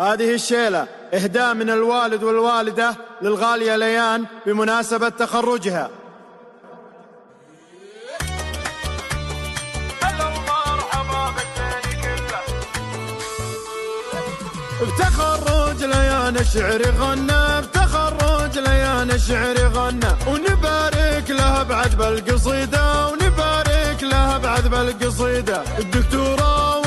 هذه الشيلة إهداء من الوالد والوالدة للغالية ليان بمناسبة تخرجها. بتخرج ليان الشعر غنى، بتخرج ليان الشعر غنى، ونبارك لها بعد بالقصيدة، ونبارك لها بعد بالقصيدة. الدكتورة